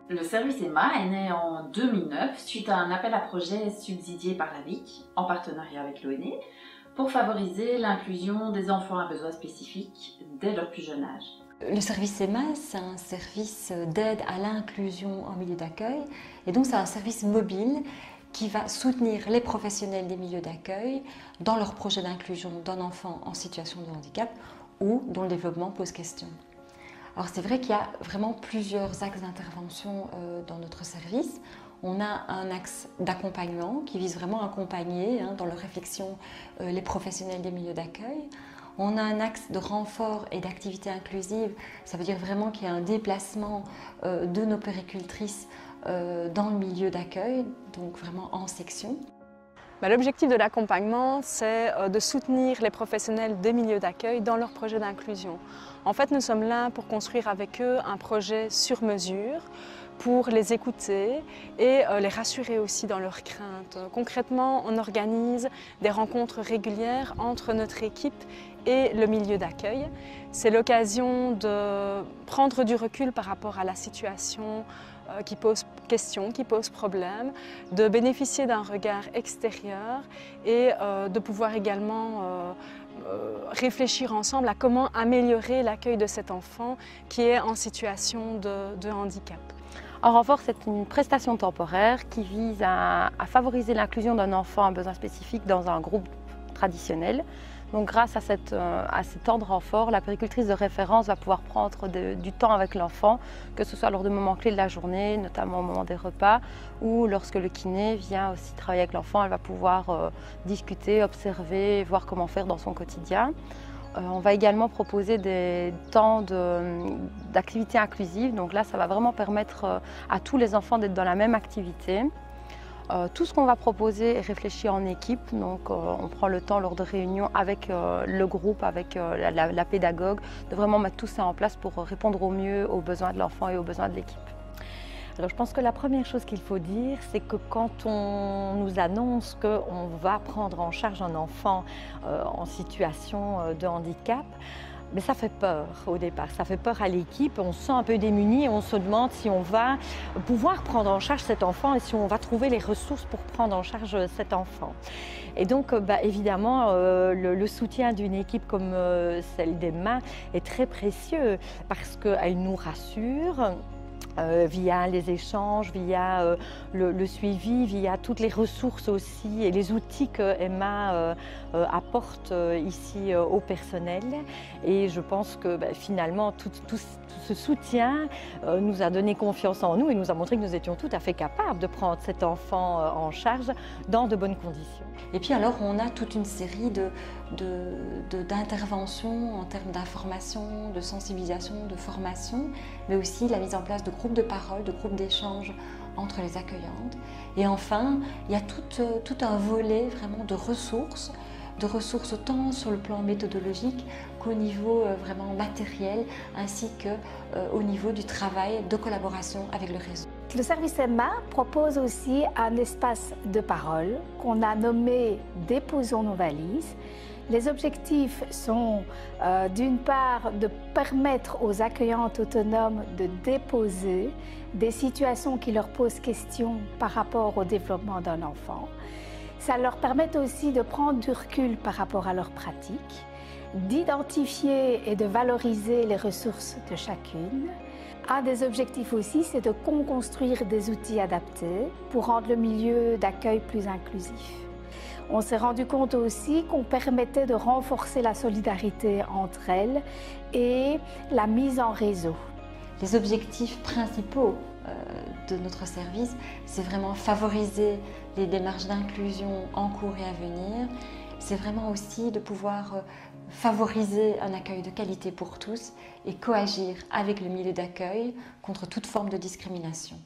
Le service Emma est né en 2009 suite à un appel à projet subsidié par la VIC, en partenariat avec l'ONE, pour favoriser l'inclusion des enfants à besoins spécifiques dès leur plus jeune âge. Le service Emma, c'est un service d'aide à l'inclusion en milieu d'accueil, et donc c'est un service mobile qui va soutenir les professionnels des milieux d'accueil dans leur projet d'inclusion d'un enfant en situation de handicap ou dont le développement pose question. Alors c'est vrai qu'il y a vraiment plusieurs axes d'intervention dans notre service. On a un axe d'accompagnement qui vise vraiment à accompagner dans leur réflexion les professionnels des milieux d'accueil. On a un axe de renfort et d'activité inclusive, ça veut dire vraiment qu'il y a un déplacement de nos puéricultrices dans le milieu d'accueil, donc vraiment en section. L'objectif de l'accompagnement, c'est de soutenir les professionnels des milieux d'accueil dans leur projet d'inclusion. En fait, nous sommes là pour construire avec eux un projet sur mesure, pour les écouter et les rassurer aussi dans leurs craintes. Concrètement, on organise des rencontres régulières entre notre équipe et le milieu d'accueil. C'est l'occasion de prendre du recul par rapport à la situation qui pose question, qui pose problème, de bénéficier d'un regard extérieur et de pouvoir également réfléchir ensemble à comment améliorer l'accueil de cet enfant qui est en situation de handicap. En renfort, c'est une prestation temporaire qui vise à favoriser l'inclusion d'un enfant à besoins spécifiques dans un groupe traditionnel. Donc grâce à ce temps de renfort, la puéricultrice de référence va pouvoir prendre du temps avec l'enfant, que ce soit lors de moments clés de la journée, notamment au moment des repas, ou lorsque le kiné vient aussi travailler avec l'enfant, elle va pouvoir discuter, observer, voir comment faire dans son quotidien. On va également proposer des temps d'activité inclusive, donc là ça va vraiment permettre à tous les enfants d'être dans la même activité. Tout ce qu'on va proposer est réfléchi en équipe, donc on prend le temps lors de réunions avec le groupe, avec la pédagogue, de vraiment mettre tout ça en place pour répondre au mieux aux besoins de l'enfant et aux besoins de l'équipe. Alors je pense que la première chose qu'il faut dire, c'est que quand on nous annonce qu'on va prendre en charge un enfant en situation de handicap, mais ça fait peur au départ, ça fait peur à l'équipe, on se sent un peu démuni et on se demande si on va pouvoir prendre en charge cet enfant et si on va trouver les ressources pour prendre en charge cet enfant. Et donc évidemment le soutien d'une équipe comme celle d'Emma est très précieux parce qu'elle nous rassure. Via les échanges, via le suivi, via toutes les ressources aussi et les outils que Emma apporte ici au personnel. Et je pense que finalement tout ce soutien nous a donné confiance en nous et nous a montré que nous étions tout à fait capables de prendre cet enfant en charge dans de bonnes conditions. Et puis alors on a toute une série d'interventions en termes d'information, de sensibilisation, de formation, mais aussi la mise en place de groupes de parole, de groupes d'échange entre les accueillantes. Et enfin, il y a tout un volet vraiment de ressources autant sur le plan méthodologique qu'au niveau vraiment matériel, ainsi qu'au niveau du travail de collaboration avec le réseau. Le service Emma propose aussi un espace de parole qu'on a nommé « Déposons nos valises ». Les objectifs sont d'une part de permettre aux accueillantes autonomes de déposer des situations qui leur posent question par rapport au développement d'un enfant. Ça leur permet aussi de prendre du recul par rapport à leurs pratiques, d'identifier et de valoriser les ressources de chacune. Un des objectifs aussi, c'est de construire des outils adaptés pour rendre le milieu d'accueil plus inclusif. On s'est rendu compte aussi qu'on permettait de renforcer la solidarité entre elles et la mise en réseau. Les objectifs principaux de notre service, c'est vraiment favoriser les démarches d'inclusion en cours et à venir. C'est vraiment aussi de pouvoir favoriser un accueil de qualité pour tous et coagir avec le milieu d'accueil contre toute forme de discrimination.